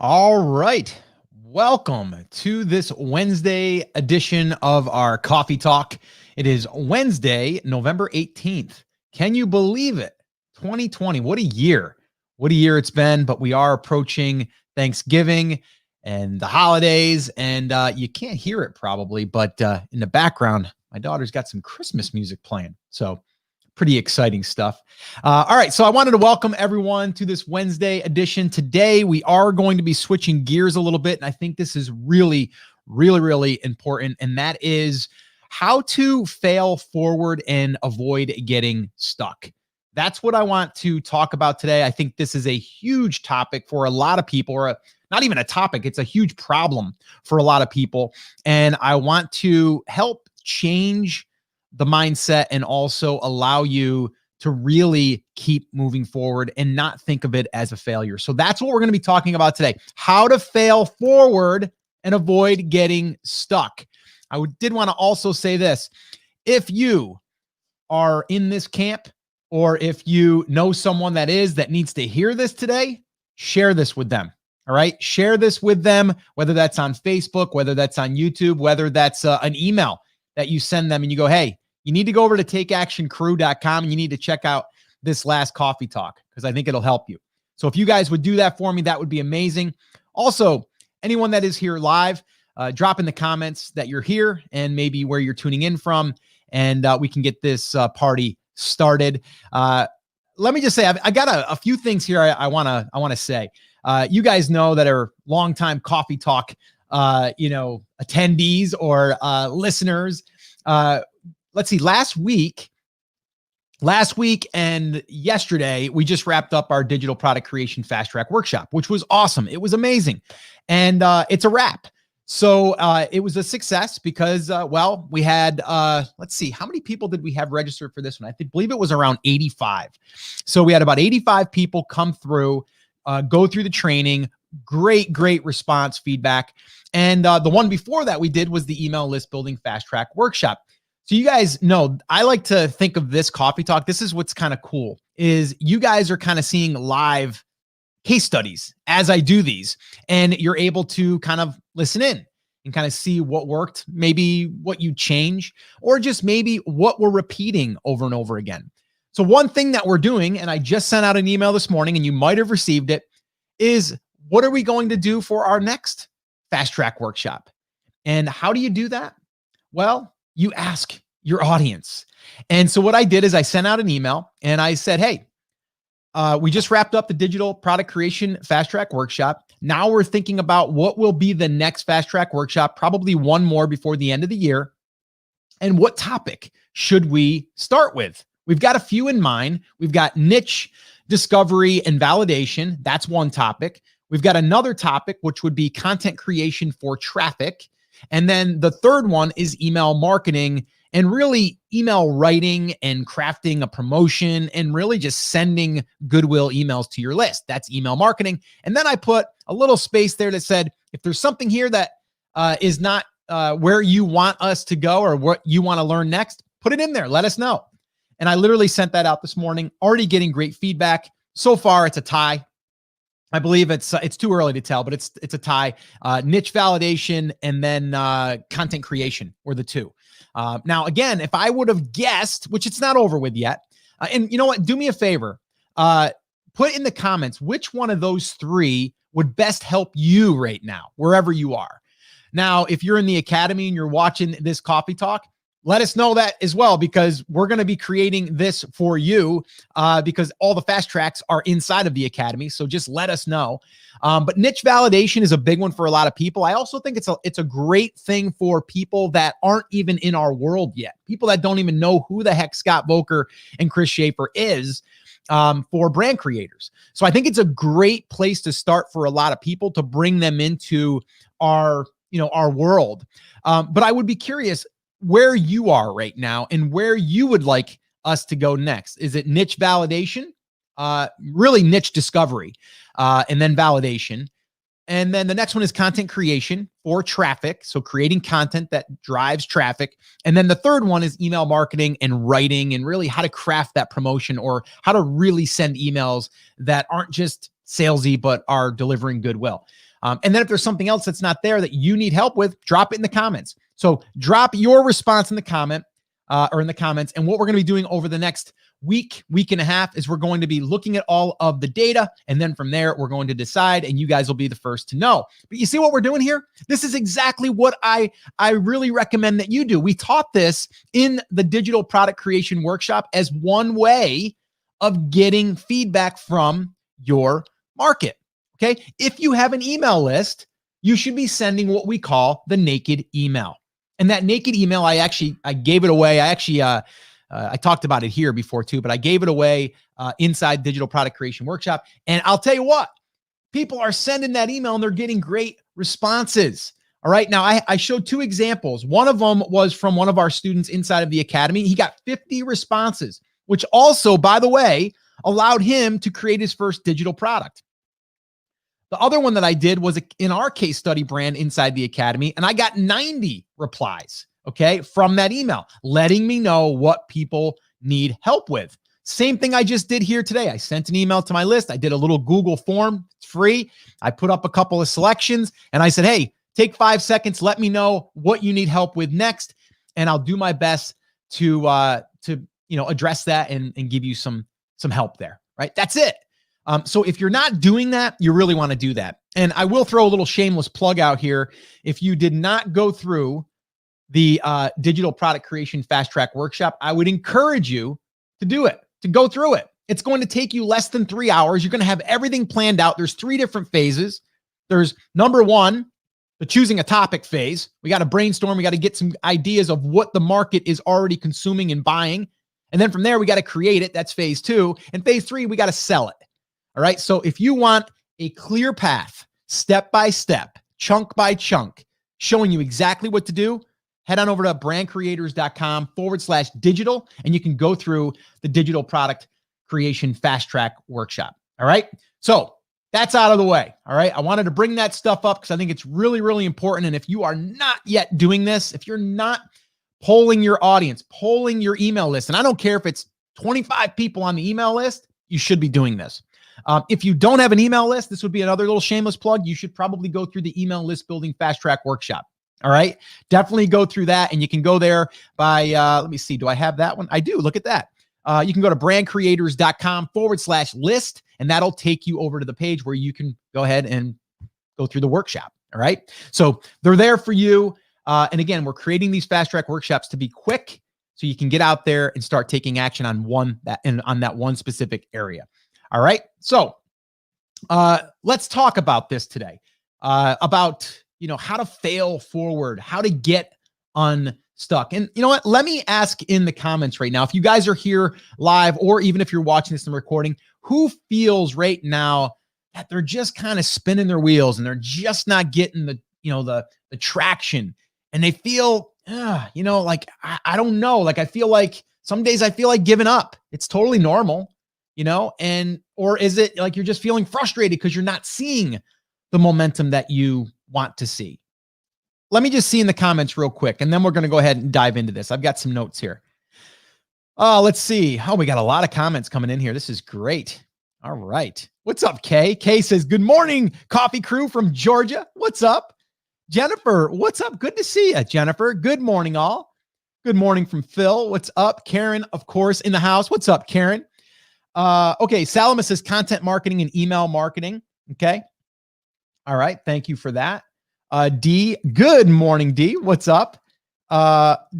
All right. Welcome to this Wednesday edition of our Coffee Talk. It is Wednesday, November 18th. Can you believe it? 2020. What a year. What a year it's been, but we are approaching Thanksgiving and the holidays, and you can't hear it probably, but in the background, my daughter's got some Christmas music playing. So pretty exciting stuff. All right, so I wanted to welcome everyone to this Wednesday edition. Today, we are going to be switching gears a little bit, and I think this is really important, and that is how to fail forward and avoid getting stuck. That's what I want to talk about today. I think this is a huge topic for a lot of people, or not even a topic, it's a huge problem for a lot of people, and I want to help change the mindset and also allow you to really keep moving forward and not think of it as a failure. So that's what we're going to be talking about today. How to fail forward and avoid getting stuck. I did want to also say this. If you are in this camp, or if you know someone that needs to hear this today, share this with them. All right. Share this with them, whether that's on Facebook, whether that's on YouTube, whether that's an email that you send them and you go, hey, you need to go over to takeactioncrew.com and you need to check out this last coffee talk because I think it'll help you. So if you guys would do that for me, that would be amazing. Also, anyone that is here live, drop in the comments that you're here and maybe where you're tuning in from, and we can get this party started. Let me just say, I got a few things here I want to say. You guys know that are longtime coffee talk, attendees or listeners. Let's see, last week and yesterday, we just wrapped up our digital product creation fast track workshop, which was awesome. It was amazing. And it's a wrap. So it was a success because, we had, let's see, how many people did we have registered for this one? I believe it was around 85. So we had about 85 people come through, go through the training. Great response feedback. And the one before that we did was the email list building fast track workshop. So you guys know, I like to think of this coffee talk. This is what's kind of cool is you guys are kind of seeing live case studies as I do these, and you're able to kind of listen in and kind of see what worked, maybe what you change, or just maybe what we're repeating over and over again. So one thing that we're doing, and I just sent out an email this morning and you might have received it, is what are we going to do for our next fast track workshop? And how do you do that? Well, you ask your audience. And so what I did is I sent out an email and I said, hey, we just wrapped up the digital product creation fast track workshop. Now we're thinking about what will be the next fast track workshop, probably one more before the end of the year. And what topic should we start with? We've got a few in mind. We've got niche discovery and validation. That's one topic. We've got another topic, which would be content creation for traffic. And then the third one is email marketing and really email writing and crafting a promotion and really just sending goodwill emails to your list. That's email marketing. And then I put a little space there that said, if there's something here that is not where you want us to go or what you want to learn next, put it in there. Let us know. And I literally sent that out this morning, already getting great feedback. So far, it's a tie. I believe it's too early to tell, but it's a tie. Niche validation and then content creation were the two. Now, again, if I would have guessed, which it's not over with yet, and you know what, do me a favor, put in the comments which one of those three would best help you right now, wherever you are. Now, if you're in the academy and you're watching this coffee talk, let us know that as well, because we're going to be creating this for you because all the fast tracks are inside of the academy. So just let us know. But niche validation is a big one for a lot of people. I also think it's a great thing for people that aren't even in our world yet. People that don't even know who the heck Scott Voelker and Chris Schaefer is for brand creators. So I think it's a great place to start for a lot of people to bring them into our world. But I would be curious where you are right now and where you would like us to go next. Is it niche validation? Really niche discovery, and then validation. And then the next one is content creation for traffic. So creating content that drives traffic. And then the third one is email marketing and writing and really how to craft that promotion or how to really send emails that aren't just salesy, but are delivering goodwill. And then if there's something else that's not there that you need help with, drop it in the comments. So drop your response in the comment or in the comments. And what we're going to be doing over the next week and a half is we're going to be looking at all of the data. And then from there, we're going to decide, and you guys will be the first to know. But you see what we're doing here? This is exactly what I really recommend that you do. We taught this in the digital product creation workshop as one way of getting feedback from your market. Okay. If you have an email list, you should be sending what we call the naked email. And that naked email, I gave it away. I talked about it here before too, but I gave it away inside Digital Product Creation Workshop. And I'll tell you what, people are sending that email and they're getting great responses. All right. Now I showed 2 examples. One of them was from one of our students inside of the Academy. He got 50 responses, which also, by the way, allowed him to create his first digital product. The other one that I did was in our case study brand inside the Academy, and I got 90 replies, okay, from that email, letting me know what people need help with. Same thing I just did here today. I sent an email to my list. I did a little Google form. It's free. I put up a couple of selections, and I said, hey, take 5 seconds. Let me know what you need help with next, and I'll do my best to address that and give you some help there, right? That's it. So if you're not doing that, you really want to do that. And I will throw a little shameless plug out here. If you did not go through the Digital Product Creation Fast Track Workshop, I would encourage you to do it, to go through it. It's going to take you less than 3 hours. You're going to have everything planned out. There's 3 different phases. There's number 1, the choosing a topic phase. We got to brainstorm. We got to get some ideas of what the market is already consuming and buying. And then from there, we got to create it. That's phase 2. And phase 3, we got to sell it. All right. So if you want a clear path, step by step, chunk by chunk, showing you exactly what to do, head on over to brandcreators.com/digital, and you can go through the Digital Product Creation Fast Track Workshop. All right. So that's out of the way. All right. I wanted to bring that stuff up because I think it's really, really important. And if you are not yet doing this, if you're not polling your audience, polling your email list, and I don't care if it's 25 people on the email list, you should be doing this. If you don't have an email list, this would be another little shameless plug. You should probably go through the email list building fast track workshop. All right. Definitely go through that. And you can go there by, let me see. Do I have that one? I do. Look at that. You can go to brandcreators.com/list, and that'll take you over to the page where you can go ahead and go through the workshop. All right. So they're there for you. And again, we're creating these fast track workshops to be quick so you can get out there and start taking action on on that one specific area. All right. So let's talk about this today, about, how to fail forward, how to get unstuck. And you know what? Let me ask in the comments right now, if you guys are here live, or even if you're watching this in recording, who feels right now that they're just kind of spinning their wheels and they're just not getting the traction, and they feel, like, I don't know. Like, I feel like some days I feel like giving up. It's totally normal. Or is it like you're just feeling frustrated because you're not seeing the momentum that you want to see? Let me just see in the comments real quick, and then we're going to go ahead and dive into this. I've got some notes here. Let's see. Oh, we got a lot of comments coming in here. This is great. All right. What's up, Kay? Kay says, good morning, coffee crew from Georgia. What's up? Jennifer, what's up? Good to see you, Jennifer. Good morning, all. Good morning from Phil. What's up? Karen, of course, in the house. What's up, Karen? Okay. Salama says content marketing and email marketing. Okay. All right. Thank you for that. D, good morning, D. What's up?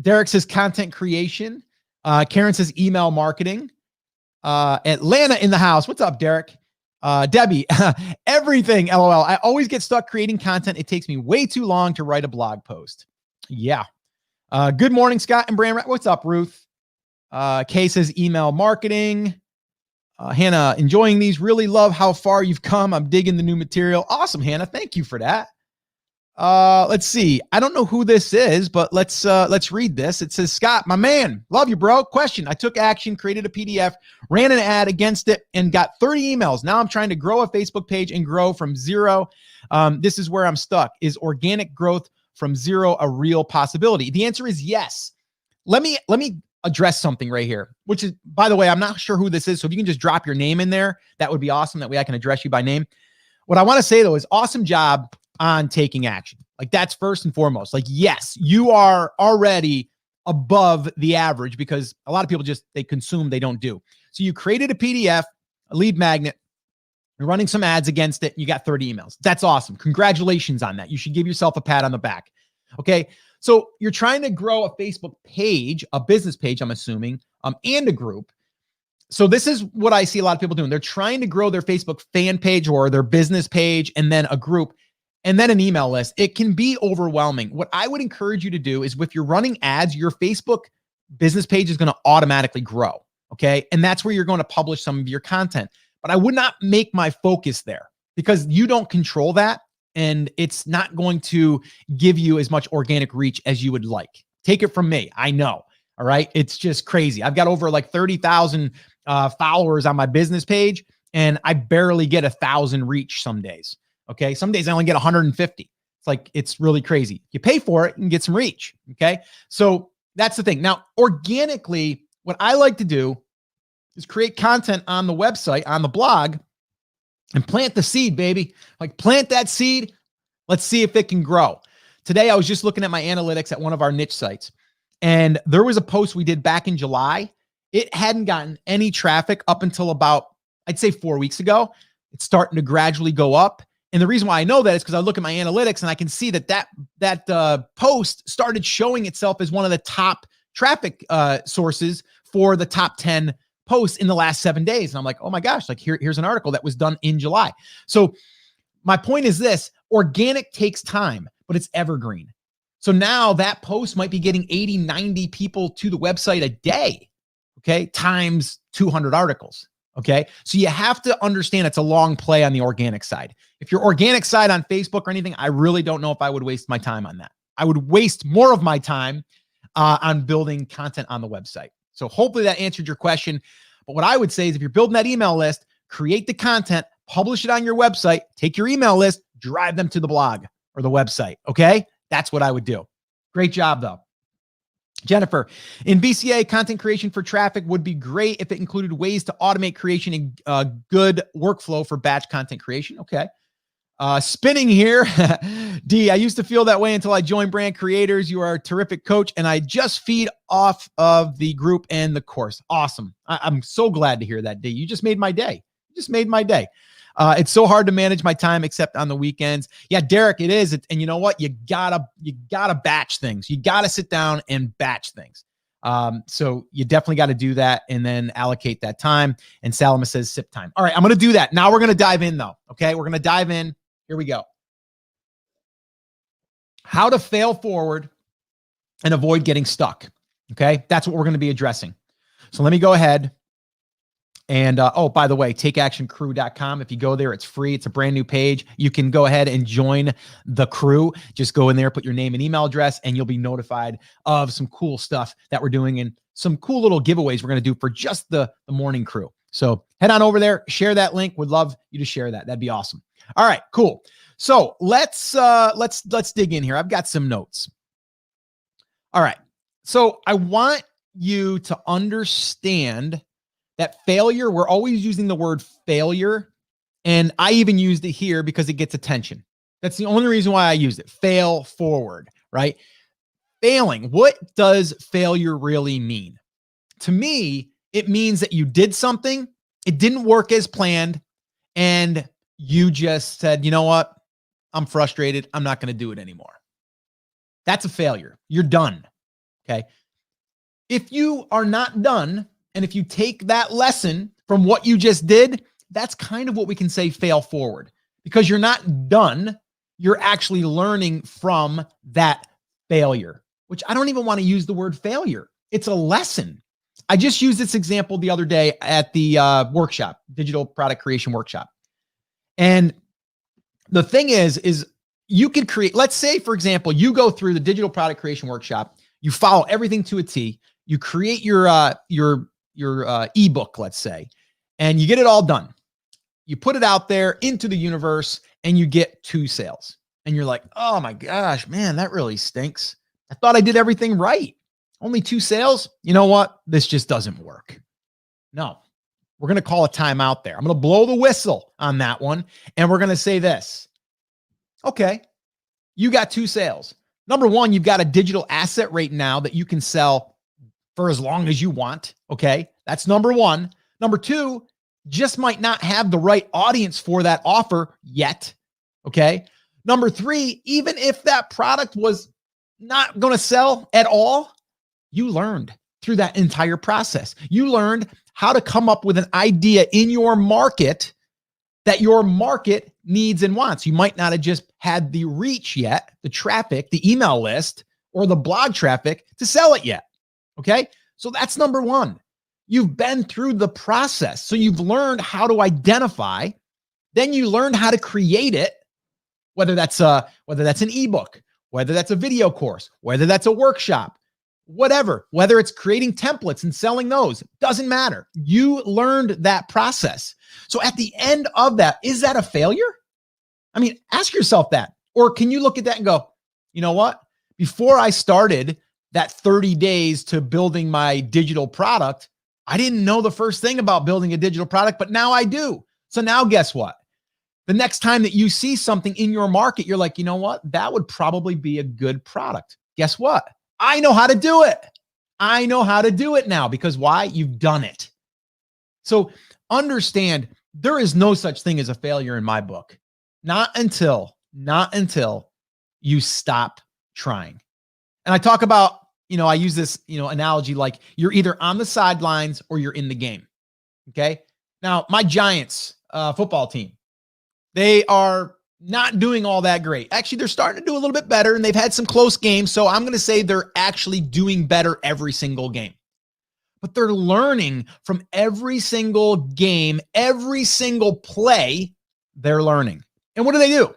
Derek says content creation. Karen says email marketing. Atlanta in the house. What's up, Derek? Debbie, everything. LOL. I always get stuck creating content. It takes me way too long to write a blog post. Yeah. Good morning, Scott and Brand. What's up, Ruth? Kay says email marketing. Hannah, enjoying these. Really love how far you've come. I'm digging the new material. Awesome, Hannah. Thank you for that. Let's see. I don't know who this is, but let's read this. It says, Scott, my man, love you, bro. Question. I took action, created a PDF, ran an ad against it, and got 30 emails. Now I'm trying to grow a Facebook page and grow from zero. This is where I'm stuck. Is organic growth from zero a real possibility? The answer is yes. Let me address something right here, which is, by the way, I'm not sure who this is. So if you can just drop your name in there, that would be awesome. That way I can address you by name. What I want to say though is awesome job on taking action. Like that's first and foremost. Like, yes, you are already above the average because a lot of people just, they consume, they don't do. So you created a PDF, a lead magnet, you're running some ads against it, and you got 30 emails. That's awesome. Congratulations on that. You should give yourself a pat on the back. Okay. So you're trying to grow a Facebook page, a business page, I'm assuming, and a group. So this is what I see a lot of people doing. They're trying to grow their Facebook fan page or their business page and then a group and then an email list. It can be overwhelming. What I would encourage you to do is if you're running ads, your Facebook business page is going to automatically grow. Okay. And that's where you're going to publish some of your content. But I would not make my focus there because you don't control that. And it's not going to give you as much organic reach as you would like. Take it from me. I know. All right. It's just crazy. I've got over like 30,000 followers on my business page, and I barely get 1,000 reach some days. Okay. Some days I only get 150. It's like, it's really crazy. You pay for it and get some reach. Okay. So that's the thing. Now, organically, what I like to do is create content on the website, on the blog, and plant the seed, baby. Like plant that seed. Let's see if it can grow. Today, I was just looking at my analytics at one of our niche sites, and there was a post we did back in July. It hadn't gotten any traffic up until about, I'd say 4 weeks ago. It's starting to gradually go up. And the reason why I know that is because I look at my analytics and I can see that post started showing itself as one of the top traffic sources for the top 10 posts in the last 7 days. And I'm like, oh my gosh, like here's an article that was done in July. So my point is this: organic takes time, but it's evergreen. So now that post might be getting 80, 90 people to the website a day. Okay. Times 200 articles. Okay. So you have to understand it's a long play on the organic side. If your organic side on Facebook or anything, I really don't know if I would waste my time on that. I would waste more of my time on building content on the website. So hopefully that answered your question. But what I would say is if you're building that email list, create the content, publish it on your website, take your email list, drive them to the blog or the website. Okay. That's what I would do. Great job though. Jennifer, in BCA, content creation for traffic would be great if it included ways to automate creation and good workflow for batch content creation. Okay. Spinning here. D, I used to feel that way until I joined Brand Creators. You are a terrific coach, and I just feed off of the group and the course. Awesome. I'm so glad to hear that, D. You just made my day. You just made my day. It's so hard to manage my time except on the weekends. Yeah, Derek, it is. And you know what? You gotta batch things. You gotta sit down and batch things. So you definitely got to do that and then allocate that time. And Salama says sip time. All right, I'm going to do that. Now we're going to dive in though. Okay. We're going to dive in. Here we go. How to fail forward and avoid getting stuck. Okay. That's what we're going to be addressing. So let me go ahead. And, oh, by the way, takeactioncrew.com. If you go there, it's free. It's a brand new page. You can go ahead and join the crew. Just go in there, put your name and email address, and you'll be notified of some cool stuff that we're doing and some cool little giveaways we're going to do for just the morning crew. So head on over there, share that link. Would love you to share that. That'd be awesome. All right, cool. So let's dig in here. I've got some notes. All right. So I want you to understand that failure, we're always using the word failure. And I even used it here because it gets attention. That's the only reason why I used it. Fail forward, right? Failing. What does failure really mean? To me, it means that you did something, it didn't work as planned, and you just said, you know what? I'm frustrated. I'm not going to do it anymore. That's a failure. You're done. Okay. If you are not done, and if you take that lesson from what you just did, that's kind of what we can say fail forward, because you're not done. You're actually learning from that failure, which I don't even want to use the word failure. It's a lesson. I just used this example the other day at the workshop, digital product creation workshop. And the thing is you could create, let's say, for example, you go through the digital product creation workshop, you follow everything to a T, you create your ebook, let's say, and you get it all done. You put it out there into the universe and you get 2 sales. And you're like, oh my gosh, man, that really stinks. I thought I did everything right. Only 2 sales? You know what? This just doesn't work. No, we're going to call a timeout there. I'm going to blow the whistle on that one. And we're going to say this. Okay, you got 2 sales. Number one, you've got a digital asset right now that you can sell for as long as you want. Okay, that's number one. Number two, just might not have the right audience for that offer yet. Okay. Number three, even if that product was not going to sell at all, you learned through that entire process. You learned how to come up with an idea in your market that your market needs and wants. You might not have just had the reach yet, the traffic, the email list, or the blog traffic to sell it yet. Okay. So that's number one. You've been through the process. So you've learned how to identify, then you learned how to create it, whether that's an ebook, whether that's a video course, whether that's a workshop, whatever, whether it's creating templates and selling those, doesn't matter. You learned that process. So at the end of that, is that a failure? I mean, ask yourself that. Or can you look at that and go, you know what? Before I started that 30 days to building my digital product, I didn't know the first thing about building a digital product, but now I do. So now guess what? The next time that you see something in your market, you're like, you know what? That would probably be a good product. Guess what? I know how to do it. I know how to do it now because why? You've done it. So understand there is no such thing as a failure in my book. Not until you stop trying. And I talk about, I use this, analogy like you're either on the sidelines or you're in the game. Okay. Now my Giants football team, they are not doing all that great. Actually, they're starting to do a little bit better and they've had some close games. So I'm going to say they're actually doing better every single game. But they're learning from every single game, every single play, they're learning. And what do?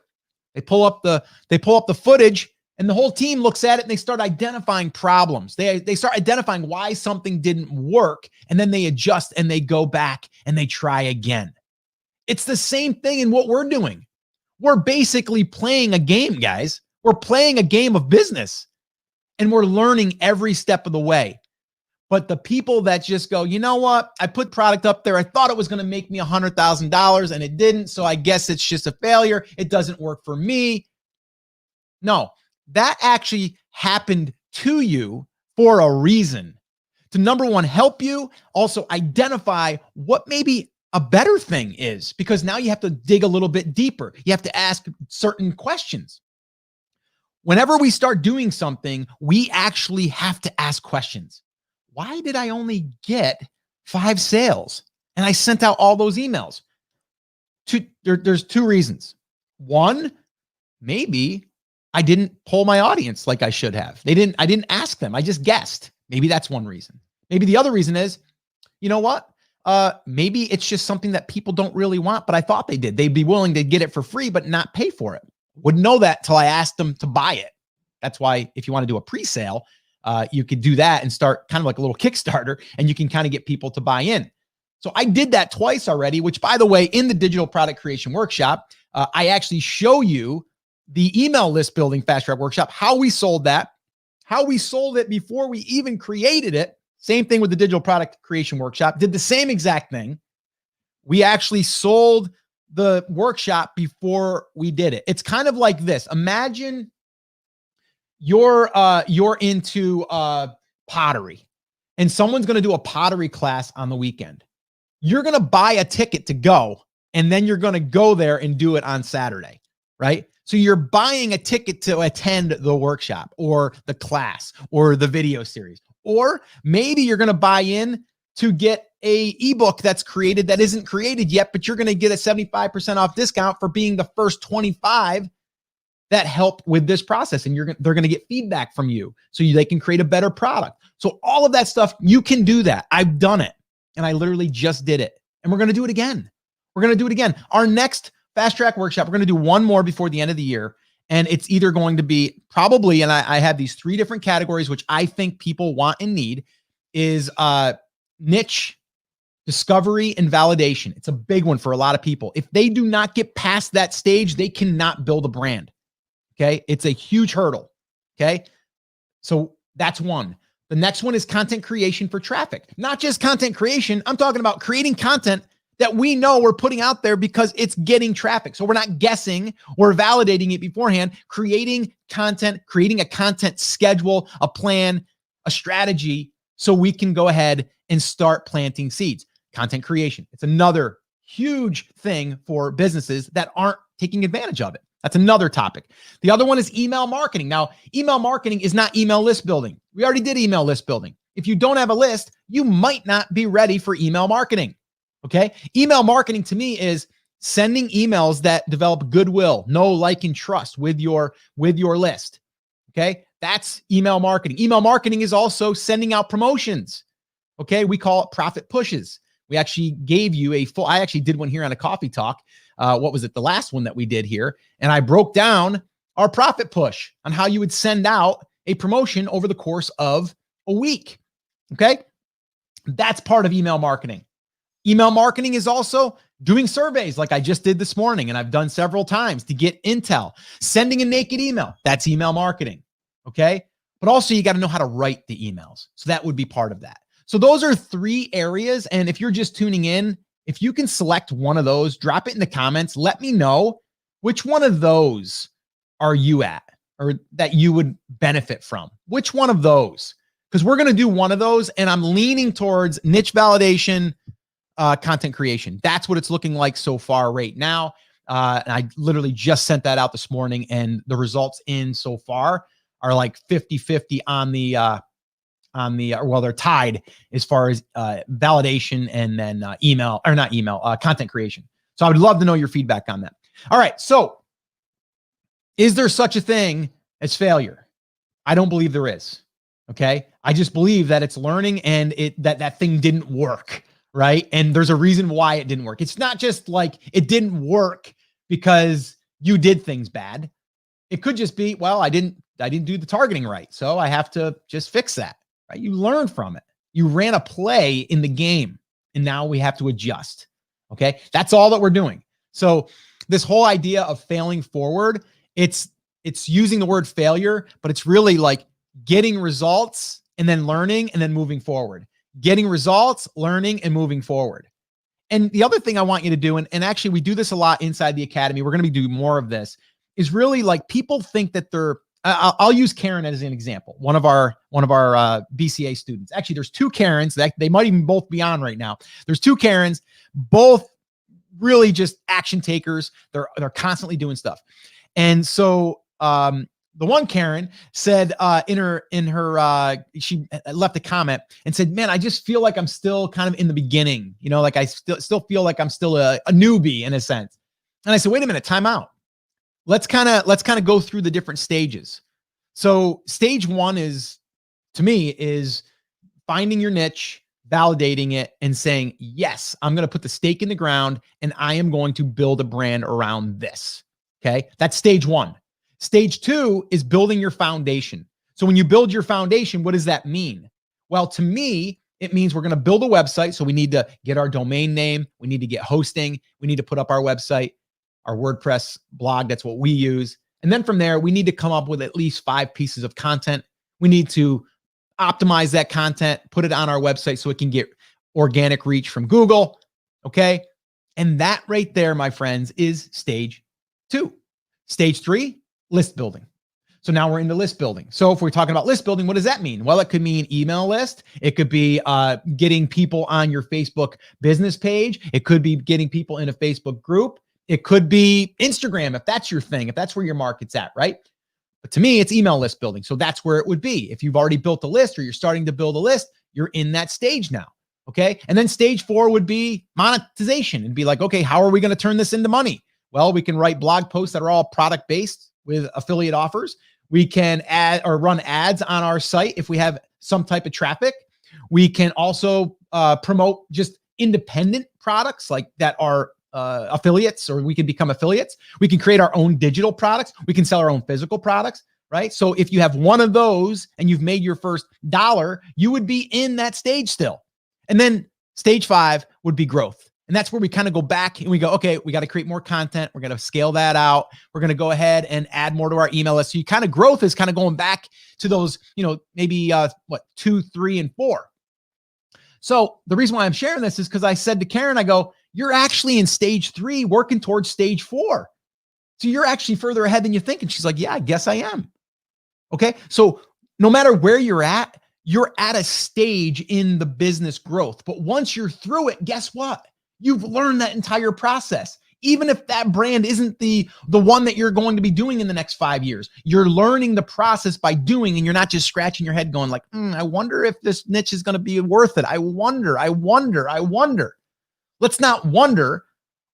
They pull up the footage and the whole team looks at it and they start identifying problems. They start identifying why something didn't work, and then they adjust and they go back and they try again. It's the same thing in what we're doing. We're basically playing a game, guys. We're playing a game of business and we're learning every step of the way. But the people that just go, you know what? I put product up there. I thought it was going to make me $100,000 and it didn't. So I guess it's just a failure. It doesn't work for me. No, that actually happened to you for a reason. To number one, help you also identify what maybe a better thing is, because now you have to dig a little bit deeper. You have to ask certain questions. Whenever we start doing something, we actually have to ask questions. Why did I only get 5 sales? And I sent out all those emails. There's 2 reasons. One, maybe I didn't poll my audience like I should have. I didn't ask them. I just guessed. Maybe that's one reason. Maybe the other reason is, you know what? Maybe it's just something that people don't really want, but I thought they did. They'd be willing to get it for free, but not pay for it. Wouldn't know that till I asked them to buy it. That's why if you want to do a pre-sale, you could do that and start kind of like a little Kickstarter, and you can kind of get people to buy in. So I did that twice already, which, by the way, in the digital product creation workshop, I actually show you the email list building fast track workshop, how we sold that, how we sold it before we even created it. Same thing with the digital product creation workshop. Did the same exact thing. We actually sold the workshop before we did it. It's kind of like this. Imagine you're into pottery and someone's going to do a pottery class on the weekend. You're going to buy a ticket to go, and then you're going to go there and do it on Saturday, right? So you're buying a ticket to attend the workshop or the class or the video series. Or maybe you're going to buy in to get a ebook that's created that isn't created yet, but you're going to get a 75% off discount for being the first 25 that help with this process. And they're going to get feedback from you so they can create a better product. So all of that stuff, you can do that. I've done it. And I literally just did it. And we're going to do it again. We're going to do it again. Our next fast track workshop, we're going to do one more before the end of the year. And it's either going to be probably, and I have these 3 different categories, which I think people want and need, is niche, discovery, and validation. It's a big one for a lot of people. If they do not get past that stage, they cannot build a brand. Okay. It's a huge hurdle. Okay. So that's one. The next one is content creation for traffic. Not just content creation. I'm talking about creating content that we know we're putting out there because it's getting traffic. So we're not guessing, we're validating it beforehand, creating content, creating a content schedule, a plan, a strategy, so we can go ahead and start planting seeds. Content creation. It's another huge thing for businesses that aren't taking advantage of it. That's another topic. The other one is email marketing. Now, email marketing is not email list building. We already did email list building. If you don't have a list, you might not be ready for email marketing. Okay. Email marketing to me is sending emails that develop goodwill, know, like, and trust with your list. Okay. That's email marketing. Email marketing is also sending out promotions. Okay. We call it profit pushes. We actually gave you I actually did one here on a coffee talk. What was it? The last one that we did here. And I broke down our profit push on how you would send out a promotion over the course of a week. Okay. That's part of email marketing. Email marketing is also doing surveys like I just did this morning, and I've done several times to get intel. Sending a naked email, that's email marketing, okay? But also you got to know how to write the emails. So that would be part of that. So those are 3 areas, and if you're just tuning in, if you can select one of those, drop it in the comments. Let me know which one of those are you at or that you would benefit from. Which one of those? Because we're going to do one of those, and I'm leaning towards niche validation, content creation. That's what it's looking like so far right now. And I literally just sent that out this morning, and the results in so far are like 50-50 on the, well, they're tied as far as validation and then content creation. So I would love to know your feedback on that. All right. So is there such a thing as failure? I don't believe there is. Okay. I just believe that it's learning and that thing didn't work. Right. And there's a reason why it didn't work. It's not just like it didn't work because you did things bad. It could just be, well, I didn't do the targeting right. So I have to just fix that. Right. You learn from it. You ran a play in the game and now we have to adjust. Okay. That's all that we're doing. So this whole idea of failing forward, it's using the word failure, but it's really like getting results and then learning and then moving forward. Getting results, learning, and moving forward. And the other thing I want you to do, and actually we do this a lot inside the academy, we're going to be doing more of this, is really like people think that they're, I'll use Karen as an example. One of our BCA students. Actually, there's 2 Karens that they might even both be on right now. There's 2 Karens, both really just action takers. They're constantly doing stuff. And so, the one Karen said she left a comment and said, man, I just feel like I'm still kind of in the beginning, like I still feel like I'm still a newbie in a sense. And I said, wait a minute, time out. Let's kind of go through the different stages. So stage 1 is, to me, is finding your niche, validating it, and saying, yes, I'm going to put the stake in the ground and I am going to build a brand around this. Okay. That's stage 1. Stage 2 is building your foundation. So when you build your foundation, what does that mean? Well, to me, it means we're going to build a website. So we need to get our domain name. We need to get hosting. We need to put up our website, our WordPress blog. That's what we use. And then from there, we need to come up with at least 5 pieces of content. We need to optimize that content, put it on our website so it can get organic reach from Google. Okay. And that right there, my friends, is stage 2. Stage 3, list building. So now we're into list building. So if we're talking about list building, what does that mean? Well, it could mean email list. It could be getting people on your Facebook business page. It could be getting people in a Facebook group. It could be Instagram, if that's your thing, if that's where your market's at, right? But to me, it's email list building. So that's where it would be. If you've already built a list or you're starting to build a list, you're in that stage now. Okay. And then stage 4 would be monetization and be like, okay, how are we going to turn this into money? Well, we can write blog posts that are all product based with affiliate offers. We can add or run ads on our site if we have some type of traffic. We can also promote just independent products like that are affiliates, or we can become affiliates. We can create our own digital products. We can sell our own physical products, right? So if you have one of those and you've made your first $1, you would be in that stage still. And then stage 5 would be growth. And that's where we kind of go back and we go, okay, we got to create more content. We're going to scale that out. We're going to go ahead and add more to our email list. So you kind of growth is kind of going back to those, maybe 2, 3, and 4. So the reason why I'm sharing this is because I said to Karen, I go, you're actually in stage 3 working towards stage 4. So you're actually further ahead than you think. And she's like, yeah, I guess I am. Okay. So no matter where you're at a stage in the business growth. But once you're through it, guess what? You've learned that entire process. Even if that brand isn't the one that you're going to be doing in the next 5 years, you're learning the process by doing, and you're not just scratching your head going like, I wonder if this niche is going to be worth it. I wonder. Let's not wonder.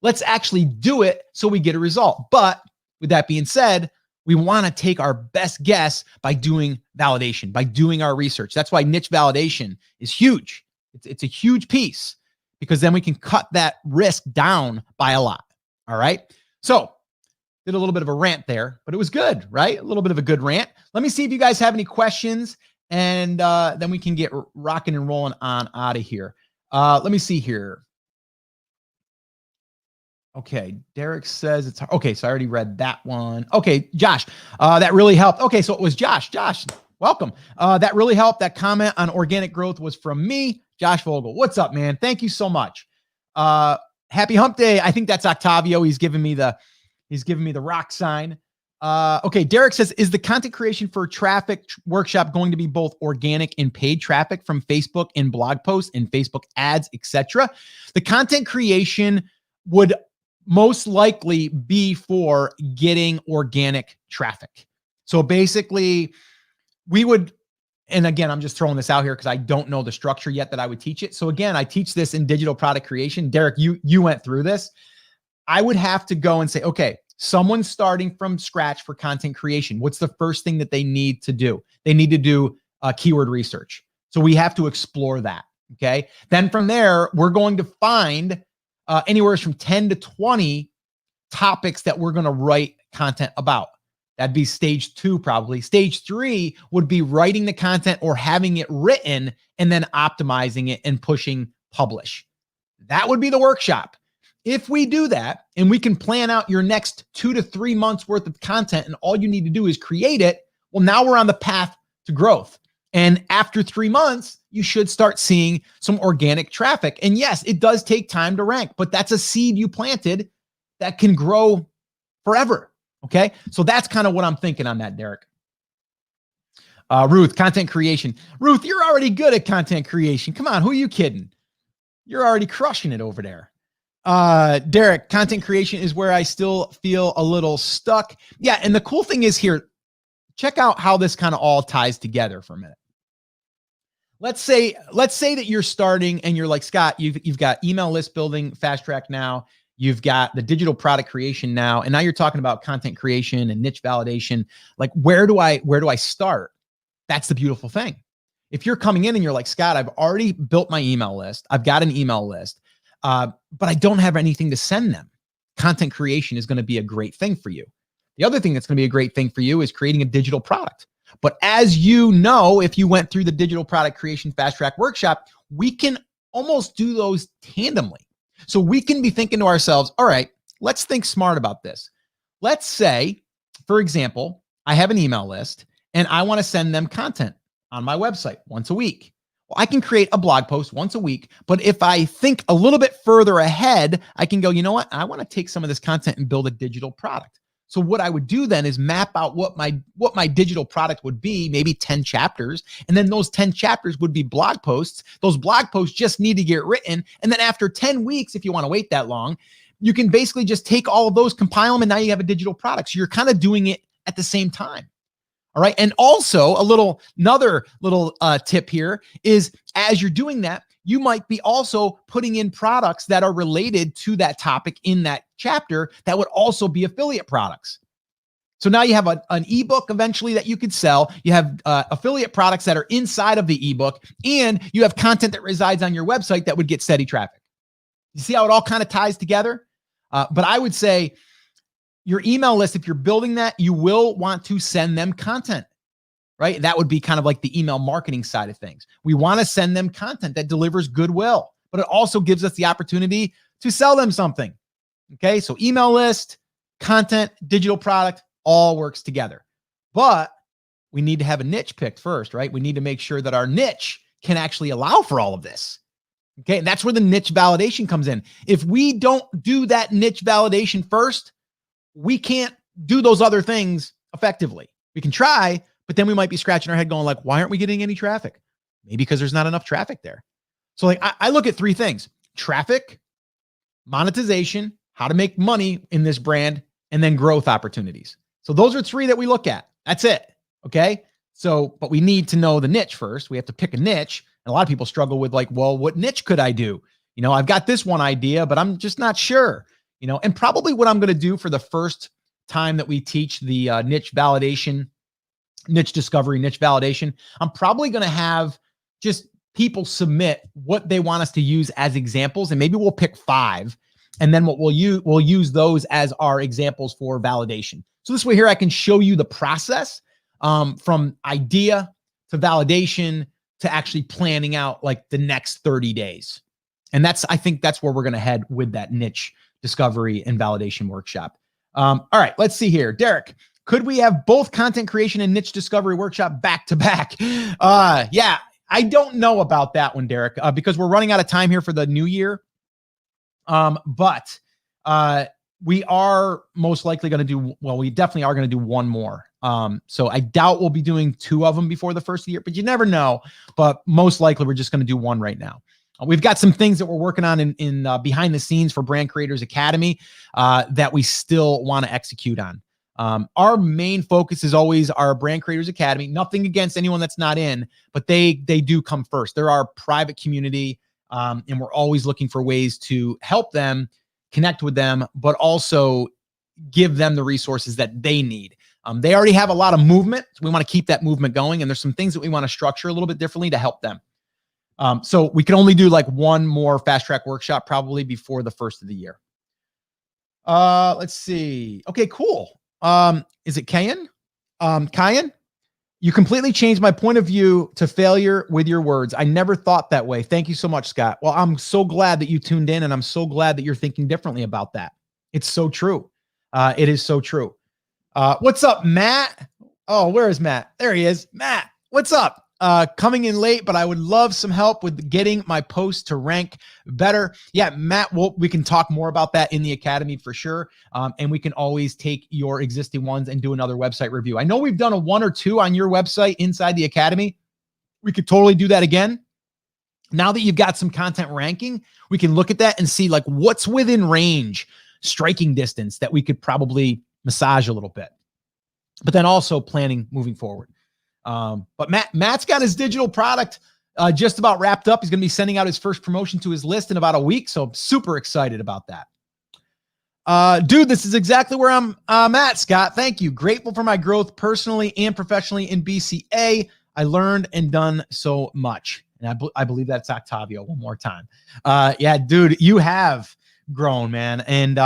Let's actually do it so we get a result. But with that being said, we want to take our best guess by doing validation, by doing our research. That's why niche validation is huge. It's a huge piece, because then we can cut that risk down by a lot. All right. So did a little bit of a rant there, but it was good, right? A little bit of a good rant. Let me see if you guys have any questions, and then we can get rocking and rolling on out of here. Let me see here. Okay. Derek says it's okay. So I already read that one. Okay. Josh, that really helped. Okay. So it was Josh. Josh, welcome. That really helped. That comment on organic growth was from me, Josh Vogel. What's up, man? Thank you so much. Happy hump day. I think that's Octavio. He's giving me the rock sign. Okay. Derek says, is the content creation for traffic workshop going to be both organic and paid traffic from Facebook and blog posts and Facebook ads, etc.? The content creation would most likely be for getting organic traffic. So basically we would, and again, I'm just throwing this out here because I don't know the structure yet that I would teach it. So again, I teach this in digital product creation. Derek, you went through this. I would have to go and say, okay, someone's starting from scratch for content creation. What's the first thing that they need to do? They need to do keyword research. So we have to explore that. Okay. Then from there, we're going to find anywhere from 10 to 20 topics that we're going to write content about. That'd be stage 2, probably. Stage 3 would be writing the content or having it written and then optimizing it and pushing publish. That would be the workshop. If we do that and we can plan out your next 2 to 3 months worth of content and all you need to do is create it, well, now we're on the path to growth. And after 3 months, you should start seeing some organic traffic. And yes, it does take time to rank, but that's a seed you planted that can grow forever. Okay. So that's kind of what I'm thinking on that, Derek. Ruth, content creation. Ruth, you're already good at content creation. Come on. Who are you kidding? You're already crushing it over there. Derek, content creation is where I still feel a little stuck. Yeah. And the cool thing is here, check out how this kind of all ties together for a minute. Let's say that you're starting and you're like, Scott, you've got email list building fast track now. You've got the digital product creation now. And now you're talking about content creation and niche validation. Like, where do I start? That's the beautiful thing. If you're coming in and you're like, Scott, I've already built my email list. I've got an email list, but I don't have anything to send them. Content creation is going to be a great thing for you. The other thing that's going to be a great thing for you is creating a digital product. But as you know, if you went through the digital product creation fast track workshop, we can almost do those tandemly. So we can be thinking to ourselves, all right, let's think smart about this. Let's say, for example, I have an email list and I want to send them content on my website once a week. Well, I can create a blog post once a week, but if I think a little bit further ahead, I can go, you know what? I want to take some of this content and build a digital product. So what I would do then is map out what my digital product would be, maybe 10 chapters. And then those 10 chapters would be blog posts. Those blog posts just need to get written. And then after 10 weeks, if you want to wait that long, you can basically just take all of those, compile them, and now you have a digital product. So you're kind of doing it at the same time. All right. And also another little tip here is, as you're doing that, you might be also putting in products that are related to that topic in that chapter that would also be affiliate products. So now you have an ebook eventually that you could sell. You have affiliate products that are inside of the ebook, and you have content that resides on your website that would get steady traffic. You see how it all kind of ties together? But I would say your email list, if you're building that, you will want to send them content. Right? That would be kind of like the email marketing side of things. We want to send them content that delivers goodwill, but it also gives us the opportunity to sell them something. Okay. So email list, content, digital product, all works together. But we need to have a niche picked first, right? We need to make sure that our niche can actually allow for all of this. Okay. And that's where the niche validation comes in. If we don't do that niche validation first, we can't do those other things effectively. We can try, but then we might be scratching our head going like, why aren't we getting any traffic? Maybe because there's not enough traffic there. So like I look at three things: traffic, monetization, how to make money in this brand, and then growth opportunities. So those are three that we look at. That's it. Okay. So, but we need to know the niche first. We have to pick a niche. And a lot of people struggle with like, well, what niche could I do? You know, I've got this one idea, but I'm just not sure, you know, and probably what I'm going to do for the first time that we teach the niche validation, niche discovery, niche validation, I'm probably going to have just people submit what they want us to use as examples. And maybe we'll pick 5. And then what we'll use those as our examples for validation. So this way here, I can show you the process from idea to validation to actually planning out like the next 30 days. And I think that's where we're going to head with that niche discovery and validation workshop. All right, let's see here. Derek, could we have both content creation and niche discovery workshop back to back? Yeah, I don't know about that one, Derek, because we're running out of time here for the new year. But we are most likely going to do, well, we definitely are going to do one more. So I doubt we'll be doing 2 of them before the first of the year, but you never know. But most likely we're just going to do one right now. We've got some things that we're working on in behind the scenes for Brand Creators Academy that we still want to execute on. Our main focus is always our Brand Creators Academy. Nothing against anyone that's not in, but they do come first. They're our private community, and we're always looking for ways to help them, connect with them, but also give them the resources that they need. They already have a lot of movement. So we want to keep that movement going. And there's some things that we want to structure a little bit differently to help them. So we can only do like one more fast track workshop probably before the first of the year. Let's see. Okay, cool. Is it Kayan? Kayan? You completely changed my point of view to failure with your words. I never thought that way. Thank you so much, Scott. Well, I'm so glad that you tuned in, and I'm so glad that you're thinking differently about that. It's so true. It is so true. What's up, Matt? Oh, where is Matt? There he is. Matt, what's up? Coming in late, but I would love some help with getting my post to rank better. Yeah, Matt, we can talk more about that in the Academy for sure. And we can always take your existing ones and do another website review. I know we've done a 1 or 2 on your website inside the Academy. We could totally do that again. Now that you've got some content ranking, we can look at that and see like what's within range, striking distance that we could probably massage a little bit, but then also planning moving forward. But Matt's got his digital product just about wrapped up. He's going to be sending out his first promotion to his list in about a week. So I'm super excited about that. Dude, this is exactly where I'm at, Scott. Thank you. Grateful for my growth personally and professionally in BCA. I learned and done so much. And I believe that's Octavio one more time. Yeah, dude, you have grown, man. And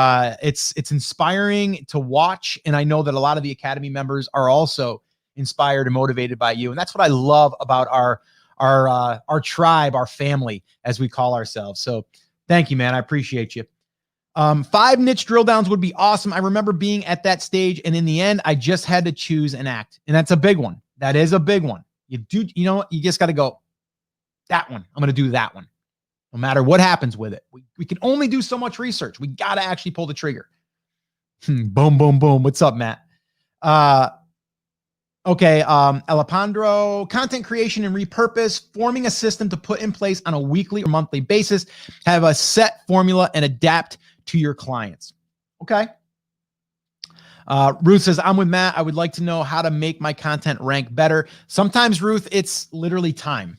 it's inspiring to watch. And I know that a lot of the Academy members are also inspired and motivated by you. And that's what I love about our tribe, our family, as we call ourselves. So thank you, man. I appreciate you. 5 niche drill downs would be awesome. I remember being at that stage, and in the end, I just had to choose an act. And that's a big one. That is a big one. You know what? You just got to go, that one. I'm going to do that one. No matter what happens with it. We can only do so much research. We got to actually pull the trigger. Boom, boom, boom. What's up, Matt? Okay, Alejandro, content creation and repurpose, forming a system to put in place on a weekly or monthly basis, have a set formula and adapt to your clients. Okay. Ruth says, I'm with Matt. I would like to know how to make my content rank better. Sometimes, Ruth, it's literally time.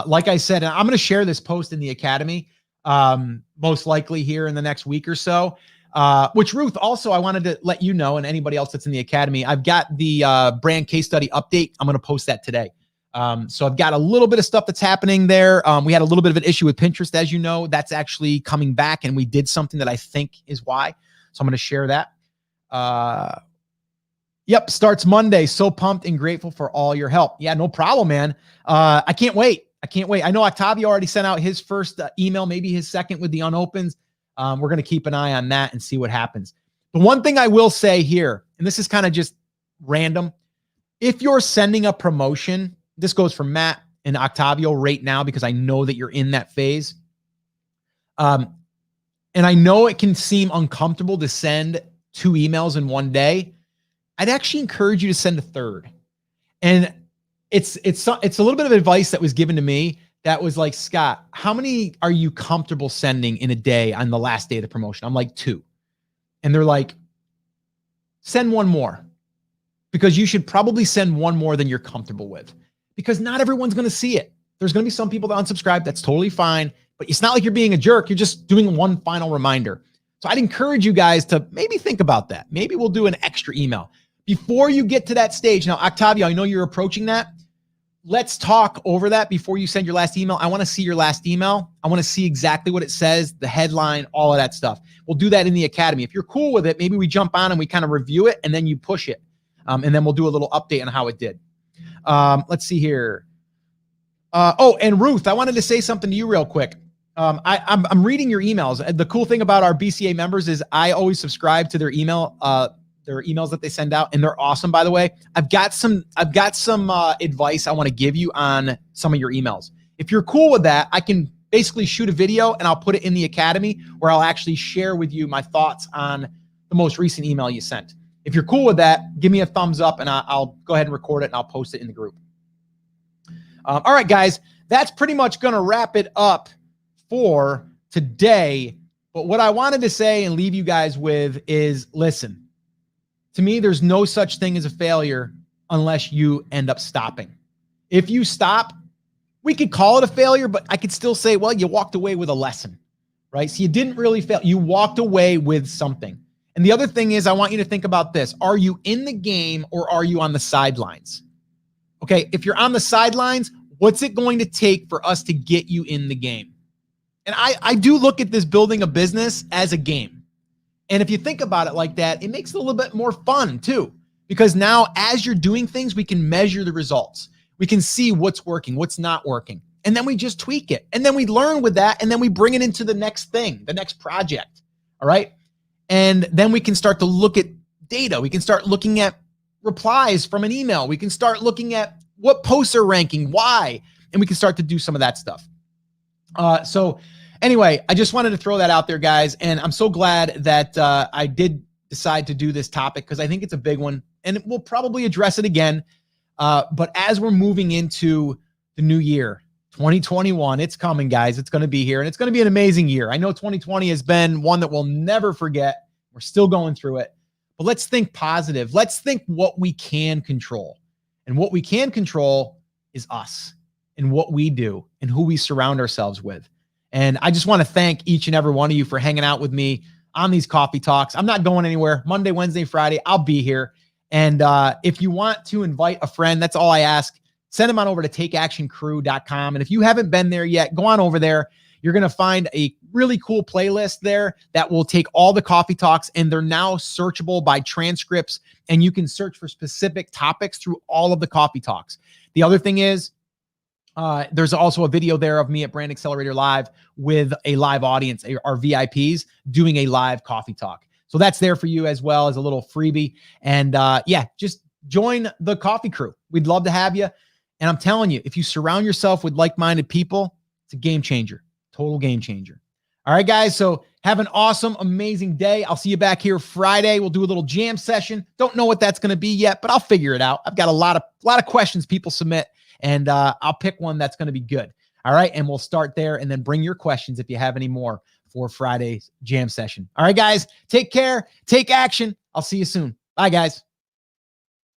Like I said, and I'm going to share this post in the Academy, most likely here in the next week or so. Which Ruth, also, I wanted to let you know, and anybody else that's in the Academy, I've got the brand case study update. I'm going to post that today. So I've got a little bit of stuff that's happening there. We had a little bit of an issue with Pinterest, as you know. That's actually coming back, and we did something that I think is why. So I'm going to share that. Yep, starts Monday. So pumped and grateful for all your help. Yeah, no problem, man. I can't wait. I can't wait. I know Octavio already sent out his first email, maybe his second with the unopens. We're going to keep an eye on that and see what happens. The one thing I will say here, and this is kind of just random, if you're sending a promotion, this goes for Matt and Octavio right now, because I know that you're in that phase. And I know it can seem uncomfortable to send 2 emails in one day. I'd actually encourage you to send a third. And it's a little bit of advice that was given to me that was like, Scott, how many are you comfortable sending in a day on the last day of the promotion? I'm like 2. And they're like, send 1 more, because you should probably send 1 more than you're comfortable with, because not everyone's going to see it. There's going to be some people that unsubscribe. That's totally fine, but it's not like you're being a jerk. You're just doing one final reminder. So I'd encourage you guys to maybe think about that. Maybe we'll do an extra email before you get to that stage. Now, Octavio, I know you're approaching that. Let's talk over that before you send your last email. I want to see your last email. I want to see exactly what it says, the headline, all of that stuff. We'll do that in the Academy. If you're cool with it, maybe we jump on and we kind of review it, and then you push it. And then we'll do a little update on how it did. Let's see here. Oh, and Ruth, I wanted to say something to you real quick. I'm reading your emails. The cool thing about our BCA members is I always subscribe to their emails that they send out, and they're awesome, by the way. I've got some advice I want to give you on some of your emails. If you're cool with that, I can basically shoot a video and I'll put it in the Academy, where I'll actually share with you my thoughts on the most recent email you sent. If you're cool with that, give me a thumbs up and I'll go ahead and record it and I'll post it in the group. All right, guys, that's pretty much going to wrap it up for today. But what I wanted to say and leave you guys with is, listen, to me, there's no such thing as a failure unless you end up stopping. If you stop, we could call it a failure, but I could still say, well, you walked away with a lesson, right? So you didn't really fail. You walked away with something. And the other thing is, I want you to think about this. Are you in the game or are you on the sidelines? Okay, if you're on the sidelines, what's it going to take for us to get you in the game? And I do look at this building a business as a game. And if you think about it like that, it makes it a little bit more fun too. Because now as you're doing things, we can measure the results. We can see what's working, what's not working. And then we just tweak it. And then we learn with that. And then we bring it into the next thing, the next project. All right. And then we can start to look at data. We can start looking at replies from an email. We can start looking at what posts are ranking, why, and we can start to do some of that stuff. So anyway, I just wanted to throw that out there, guys. And I'm so glad that I did decide to do this topic, because I think it's a big one and we'll probably address it again. But as we're moving into the new year, 2021, it's coming, guys. It's going to be here and it's going to be an amazing year. I know 2020 has been one that we'll never forget. We're still going through it, but let's think positive. Let's think what we can control. And what we can control is us and what we do and who we surround ourselves with. And I just want to thank each and every one of you for hanging out with me on these coffee talks. I'm not going anywhere. Monday, Wednesday, Friday, I'll be here. And if you want to invite a friend, that's all I ask. Send them on over to takeactioncrew.com. And if you haven't been there yet, go on over there. You're going to find a really cool playlist there that will take all the coffee talks, and they're now searchable by transcripts, and you can search for specific topics through all of the coffee talks. The other thing is, there's also a video there of me at Brand Accelerator Live with a live audience, our VIPs, doing a live coffee talk. So that's there for you as well as a little freebie. And yeah, just join the coffee crew. We'd love to have you. And I'm telling you, if you surround yourself with like-minded people, it's a game changer, total game changer. All right, guys. So have an awesome, amazing day. I'll see you back here Friday. We'll do a little jam session. Don't know what that's going to be yet, but I'll figure it out. I've got a lot of questions people submit, and I'll pick one that's going to be good. All right. And we'll start there, and then bring your questions if you have any more for Friday's jam session. All right, guys, take care. Take action. I'll see you soon. Bye, guys.